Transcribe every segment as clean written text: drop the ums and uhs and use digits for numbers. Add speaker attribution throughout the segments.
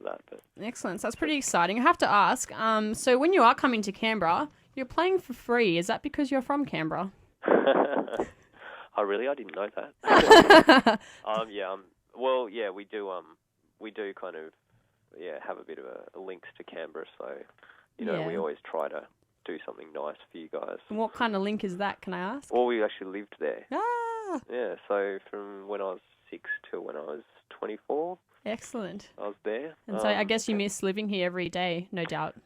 Speaker 1: that. But
Speaker 2: Excellent. So that's pretty exciting. I have to ask, so when you are coming to Canberra, you're playing for free. Is that because you're from Canberra?
Speaker 1: oh, really? I didn't know that. Well, yeah, we do kind of, have a bit of a links to Canberra, so, we always try to do something nice for you guys.
Speaker 2: And what kind of link is that, can I ask?
Speaker 1: Well, we actually lived there.
Speaker 2: Ah!
Speaker 1: Yeah, so from when I was 6 to when I was 24.
Speaker 2: Excellent.
Speaker 1: I was there.
Speaker 2: And so I guess you miss living here every day, no doubt.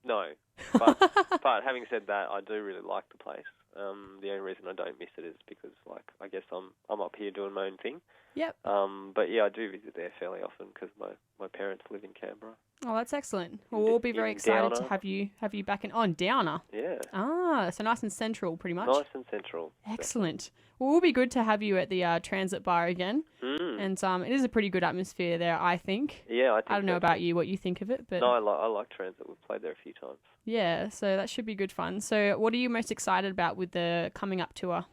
Speaker 1: No. But having said that, I do really like the place. The only reason I don't miss it is because, I guess I'm up here doing my own thing.
Speaker 2: Yep.
Speaker 1: But yeah, I do visit there fairly often because my parents live in Canberra.
Speaker 2: Oh, that's excellent. Well, we'll be very excited to have you back in Downer.
Speaker 1: Yeah.
Speaker 2: Ah, so nice and central, pretty much.
Speaker 1: Nice and central.
Speaker 2: Excellent. Well, it will be good to have you at the Transit Bar again. And it is a pretty good atmosphere there, I think.
Speaker 1: Yeah, I
Speaker 2: don't know about you, what you think of it, but
Speaker 1: no, I like Transit. We've played there a few times.
Speaker 2: Yeah, so that should be good fun. So, what are you most excited about with the coming up tour?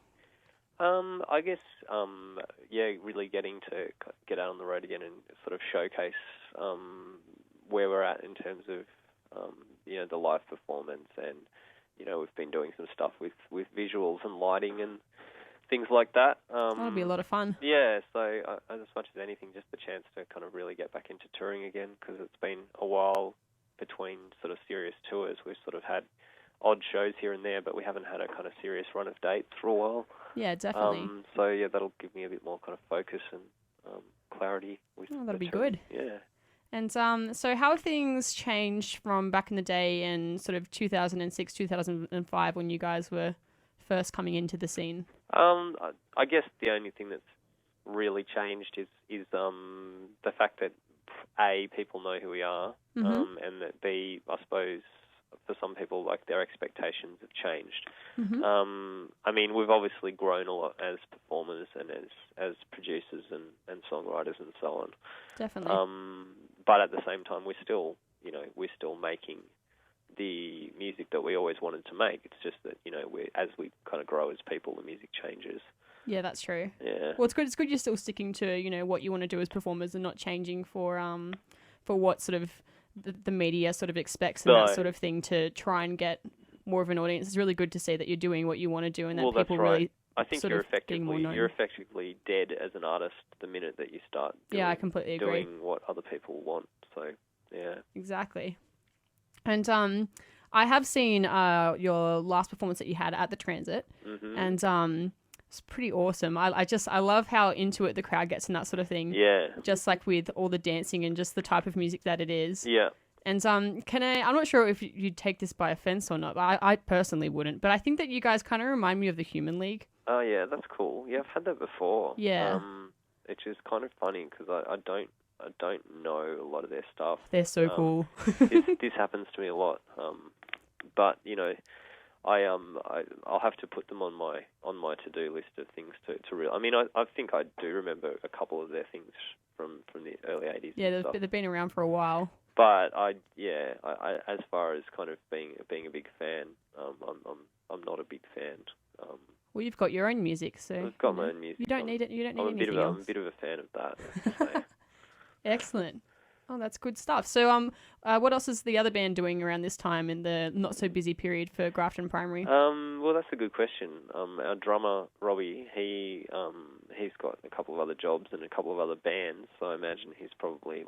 Speaker 1: I guess, really getting to get out on the road again and sort of showcase where we're at in terms of, the live performance. And, we've been doing some stuff with visuals and lighting and things like that.
Speaker 2: That'll be a lot of fun.
Speaker 1: Yeah, so as much as anything, just the chance to kind of really get back into touring again, because it's been a while between sort of serious tours. We've sort of had odd shows here and there, but we haven't had a kind of serious run of dates for a while.
Speaker 2: Yeah, definitely.
Speaker 1: So yeah, that'll give me a bit more kind of focus and clarity.
Speaker 2: That'll be good.
Speaker 1: Yeah.
Speaker 2: And so how have things changed from back in the day in sort of 2006, 2005 when you guys were first coming into the scene?
Speaker 1: I guess the only thing that's really changed is the fact that A, people know who we are, and that B, I suppose for some people, their expectations have changed. I mean, we've obviously grown a lot as performers and as producers and songwriters and so on.
Speaker 2: Definitely.
Speaker 1: But at the same time, we're still making the music that we always wanted to make. It's just that, as we kind of grow as people, the music changes.
Speaker 2: Yeah, that's true.
Speaker 1: Yeah.
Speaker 2: Well, it's good. It's good you're still sticking to, what you want to do as performers and not changing for what sort of the media sort of expects and that sort of thing to try and get more of an audience. It's really good to see that you're doing what you want to do and that people
Speaker 1: that's right.
Speaker 2: really
Speaker 1: I think you're effectively dead as an artist the minute that you start
Speaker 2: I completely agree.
Speaker 1: doing what other people want. So, yeah. Exactly.
Speaker 2: And I have seen your last performance that you had at the Transit, and it's pretty awesome. I love how into it the crowd gets and that sort of thing.
Speaker 1: Yeah.
Speaker 2: Just with all the dancing and just the type of music that it is.
Speaker 1: Yeah.
Speaker 2: And I'm not sure if you'd take this by offense or not, but I personally wouldn't. But I think that you guys kind of remind me of the Human League.
Speaker 1: Oh, yeah, that's cool. Yeah, I've had that before.
Speaker 2: Yeah.
Speaker 1: It's just kind of funny because I don't know a lot of their stuff.
Speaker 2: They're so cool.
Speaker 1: this happens to me a lot. But I'll have to put them on my to-do list of things to real. I mean, I think I do remember a couple of their things from the early 80s.
Speaker 2: Yeah, they've been around for a while.
Speaker 1: But I as far as kind of being a big fan, I'm not a big fan.
Speaker 2: Well, you've got your own music, so
Speaker 1: I've got my own music.
Speaker 2: You don't need it. You don't need anything else.
Speaker 1: I'm a bit of a fan of that. So.
Speaker 2: Excellent. Oh, that's good stuff. So, what else is the other band doing around this time in the not so busy period for Grafton Primary?
Speaker 1: Well, that's a good question. Our drummer Robbie, he's got a couple of other jobs and a couple of other bands. So I imagine he's probably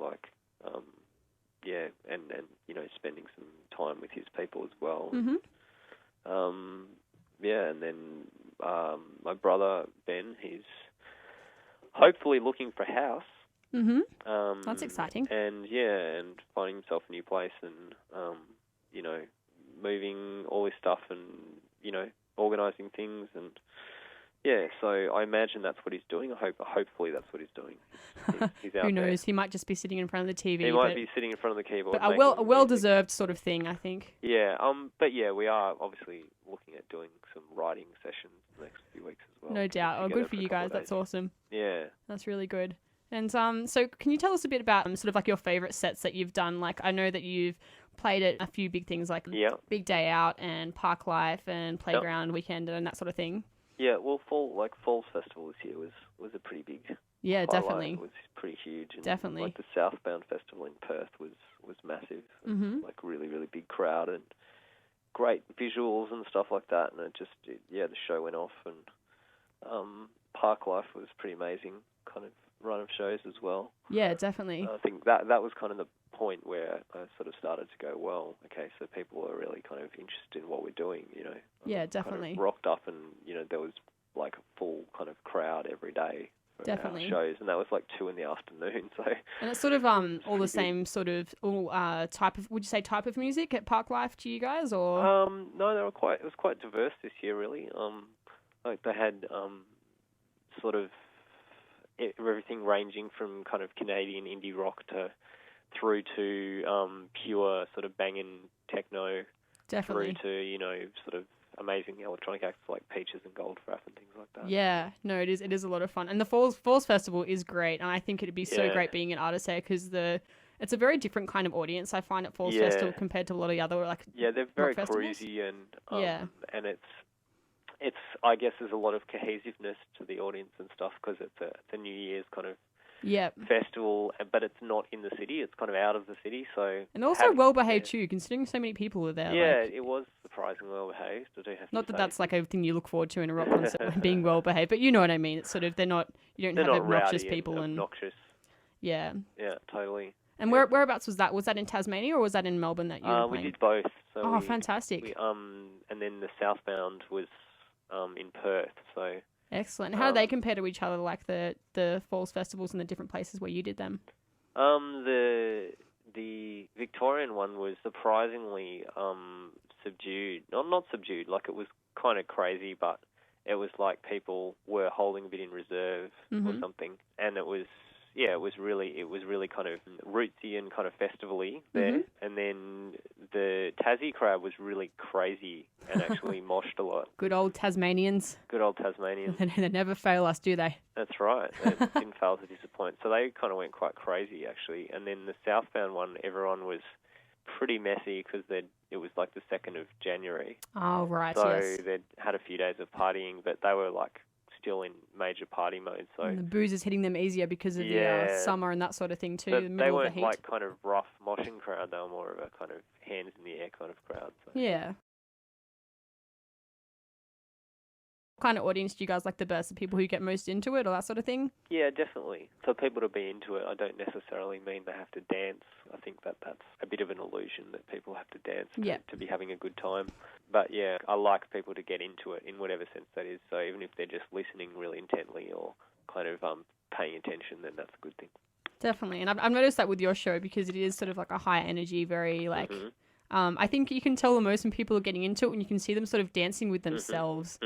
Speaker 1: and spending some time with his people as well. And then my brother Ben, he's hopefully looking for a house.
Speaker 2: That's exciting.
Speaker 1: And finding himself a new place and moving all his stuff and organising things and so I imagine that's what he's doing. Hopefully that's what he's doing. He's out
Speaker 2: Who knows?
Speaker 1: there.
Speaker 2: He might just be sitting in front of the TV.
Speaker 1: He might be sitting in front of the keyboard.
Speaker 2: But a well-deserved sort of thing, I think.
Speaker 1: Yeah. But yeah, we are obviously looking at doing some writing sessions the next few weeks as well.
Speaker 2: No doubt. Oh, good for you guys. That's awesome.
Speaker 1: Yeah.
Speaker 2: That's really good. And so can you tell us a bit about sort of your favourite sets that you've done? I know that you've played at a few big things like Big Day Out and Park Life and Playground Weekend and that sort of thing.
Speaker 1: Yeah, well, Falls Festival this year was a pretty big
Speaker 2: Yeah,
Speaker 1: highlight.
Speaker 2: definitely.
Speaker 1: It was pretty huge. And
Speaker 2: Definitely.
Speaker 1: Like the Southbound Festival in Perth was massive. Like really, really big crowd and great visuals and stuff like that. And the show went off. And Park Life was pretty amazing kind of run of shows as well.
Speaker 2: Yeah, definitely.
Speaker 1: I think that was kind of the point where I sort of started to go, well, okay, so people are really kind of interested in what we're doing, you know.
Speaker 2: Yeah, definitely.
Speaker 1: Kind of rocked up and, you know, there was like a full kind of crowd every day for
Speaker 2: definitely.
Speaker 1: our shows, and that was like 2 PM. So.
Speaker 2: And it's sort of all the same sort of type of, would you say type of music at Park Life to you guys, or?
Speaker 1: No, it was quite diverse this year, really. Like they had sort of everything ranging from kind of Canadian indie rock through to pure sort of banging techno,
Speaker 2: definitely,
Speaker 1: through to, you know, sort of amazing electronic acts like Peaches and Goldfrapp and things like that.
Speaker 2: Yeah, no, it is a lot of fun, and the Falls Festival is great, and I think it'd be so great being an artist there because it's a very different kind of audience I find at Falls Festival compared to a lot of the other
Speaker 1: they're very cruisy and it's I guess there's a lot of cohesiveness to the audience and stuff because it's a New Year's kind of festival, but it's not in the city. It's kind of out of the city, so
Speaker 2: and also well behaved too, considering so many people are there.
Speaker 1: Yeah, it was surprisingly well behaved. I do have
Speaker 2: not
Speaker 1: to
Speaker 2: that
Speaker 1: say.
Speaker 2: that's like a thing you look forward to in a rock concert, being well behaved, but you know what I mean. It's sort of they're not have obnoxious people
Speaker 1: and obnoxious.
Speaker 2: Yeah,
Speaker 1: totally.
Speaker 2: And whereabouts was that? Was that in Tasmania or was that in Melbourne that you?
Speaker 1: We did both. So
Speaker 2: fantastic.
Speaker 1: And then the Southbound was in Perth. So.
Speaker 2: Excellent. How do they compare to each other, like the Falls festivals in the different places where you did them?
Speaker 1: The Victorian one was surprisingly subdued. Not subdued, like it was kind of crazy, but it was like people were holding a bit in reserve or something, and it was really kind of rootsy and kind of festival-y there. And then the Tassie crowd was really crazy and actually moshed a lot.
Speaker 2: Good old Tasmanians. They never fail us, do they?
Speaker 1: That's right. They didn't fail to disappoint. So they kind of went quite crazy, actually. And then the Southbound one, everyone was pretty messy because it was like the 2nd of January.
Speaker 2: Oh, right,
Speaker 1: so
Speaker 2: yes.
Speaker 1: So they'd had a few days of partying, but they were like still in major party mode. So
Speaker 2: and the booze is hitting them easier because of the summer and that sort of thing too.
Speaker 1: But
Speaker 2: the
Speaker 1: they
Speaker 2: middle
Speaker 1: weren't
Speaker 2: of the heat.
Speaker 1: like kind of rough moshing crowd. They were more of a kind of hands in the air kind of crowd. So.
Speaker 2: Yeah. What kind of audience do you guys like the best? The people who get most into it or that sort of thing?
Speaker 1: Yeah, definitely. For people to be into it, I don't necessarily mean they have to dance. I think that's a bit of an illusion that people have to dance to be having a good time. But yeah, I like people to get into it in whatever sense that is. So even if they're just listening really intently or kind of paying attention, then that's a good thing.
Speaker 2: Definitely. And I've noticed that with your show because it is sort of like a high energy, very like... I think you can tell the most when people are getting into it when you can see them sort of dancing with themselves.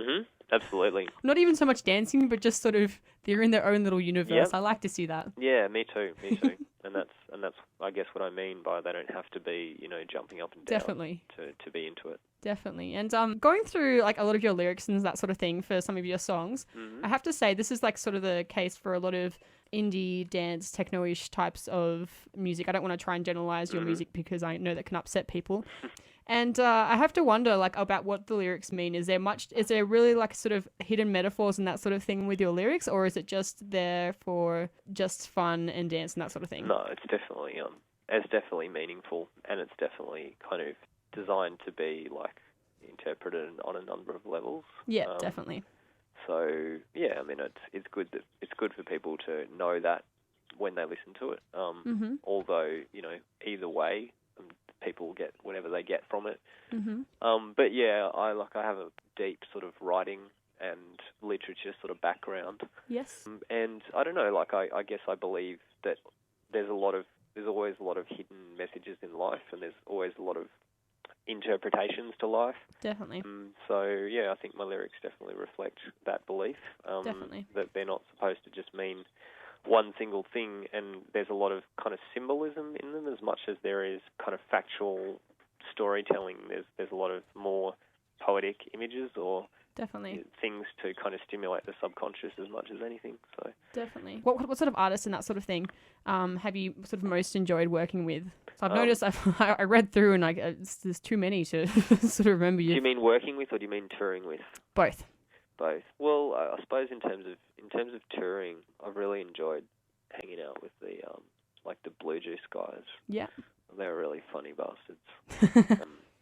Speaker 1: Absolutely.
Speaker 2: Not even so much dancing, but just sort of they're in their own little universe.
Speaker 1: Yep.
Speaker 2: I like to see that.
Speaker 1: Yeah, me too. and that's I guess what I mean by they don't have to be, you know, jumping up and down to be into it.
Speaker 2: Definitely. And going through like a lot of your lyrics and that sort of thing for some of your songs, I have to say this is like sort of the case for a lot of indie, dance, techno-ish types of music. I don't want to try and generalize your music because I know that can upset people. And I have to wonder, like, about what the lyrics mean. Is there really, like, sort of hidden metaphors and that sort of thing with your lyrics, or is it just there for just fun and dance and that sort of thing?
Speaker 1: No, it's definitely meaningful, and it's definitely kind of designed to be, like, interpreted on a number of levels.
Speaker 2: Yeah, definitely.
Speaker 1: So, yeah, I mean, it's good for people to know that when they listen to it. Although, you know, either way, people get whatever they get from it. But yeah, I have a deep sort of writing and literature sort of background.
Speaker 2: Yes.
Speaker 1: And I don't know, like I guess I believe that there's always a lot of hidden messages in life, and there's always a lot of interpretations to life.
Speaker 2: Definitely.
Speaker 1: So yeah, I think my lyrics definitely reflect that belief.
Speaker 2: Definitely.
Speaker 1: That they're not supposed to just mean one single thing, and there's a lot of kind of symbolism in them as much as there is kind of factual storytelling. There's a lot of more poetic images or
Speaker 2: definitely
Speaker 1: things to kind of stimulate the subconscious as much as anything. So
Speaker 2: definitely. What sort of artists and that sort of thing have you sort of most enjoyed working with? So I've noticed I read through and there's too many to sort of remember.
Speaker 1: Do you mean working with or do you mean touring with?
Speaker 2: Both.
Speaker 1: Well, I suppose in terms in terms of touring, I've really enjoyed hanging out with the like the Blue Juice guys.
Speaker 2: Yeah.
Speaker 1: They're really funny bastards.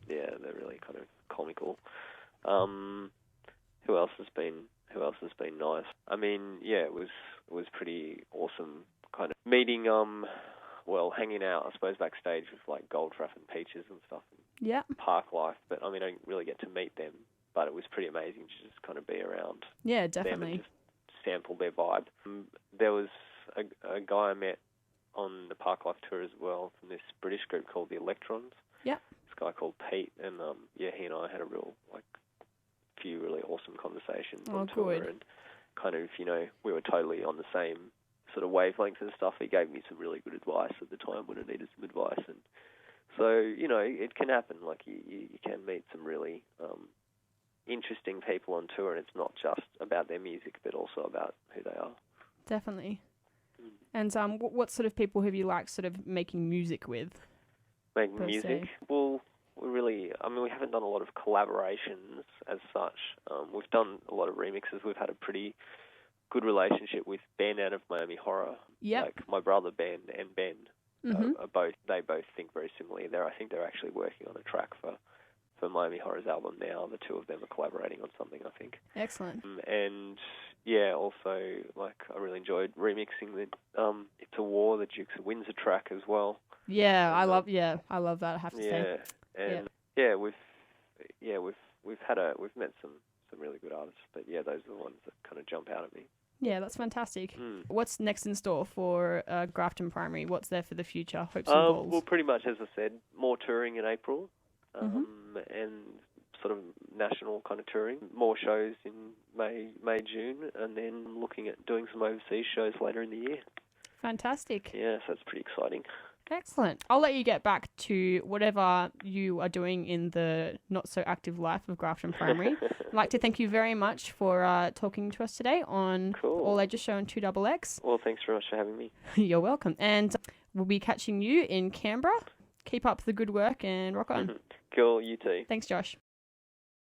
Speaker 1: Yeah, they're really kind of comical. Who else has been nice? I mean, yeah, it was pretty awesome kind of meeting, hanging out, I suppose, backstage with like Goldfrapp and Peaches and stuff. And
Speaker 2: Yeah.
Speaker 1: Park life, but I mean, I didn't really get to meet them, but it was pretty amazing to just kind of be around
Speaker 2: Yeah,
Speaker 1: them
Speaker 2: definitely.
Speaker 1: and just sample their vibe. There was a guy I met on the Park Life tour as well from this British group called the Electrons.
Speaker 2: Yeah.
Speaker 1: This guy called Pete, and he and I had a real few really awesome conversations on tour,
Speaker 2: good.
Speaker 1: and kind of, we were totally on the same sort of wavelength and stuff. He gave me some really good advice at the time when I needed some advice, and so it can happen. Like you can meet some really interesting people on tour, and it's not just about their music, but also about who they are.
Speaker 2: Definitely. And what sort of people have you liked sort of making music with?
Speaker 1: Making music? Well, we haven't done a lot of collaborations as such. We've done a lot of remixes. We've had a pretty good relationship with Ben out of Miami Horror.
Speaker 2: Yeah.
Speaker 1: Like my brother Ben and Ben
Speaker 2: Mm-hmm.
Speaker 1: they both think very similarly. I think they're actually working on a track for Miami Horror's album now. The two of them are collaborating on something, I think.
Speaker 2: Excellent.
Speaker 1: And yeah, also I really enjoyed remixing the It's a War, the Dukes of Windsor track as well.
Speaker 2: Yeah, I love that, I have to say.
Speaker 1: And we've met some really good artists, but yeah, those are the ones that kind of jump out at me.
Speaker 2: Yeah, that's fantastic. What's next in store for Grafton Primary? What's there for the future? Hopes and goals?
Speaker 1: Well, pretty much, as I said, more touring in April, and sort of national kind of touring. More shows in May, June, and then looking at doing some overseas shows later in the year. Fantastic. Yeah, so it's pretty exciting.
Speaker 2: Excellent. I'll let you get back to whatever you are doing in the not-so-active life of Grafton Primary. I'd like to thank you very much for talking to us today on All Ages Show on 2XX.
Speaker 1: Well, thanks very much for having me.
Speaker 2: You're welcome. And we'll be catching you in Canberra. Keep up the good work and rock on.
Speaker 1: Cool, you too.
Speaker 2: Thanks, Josh.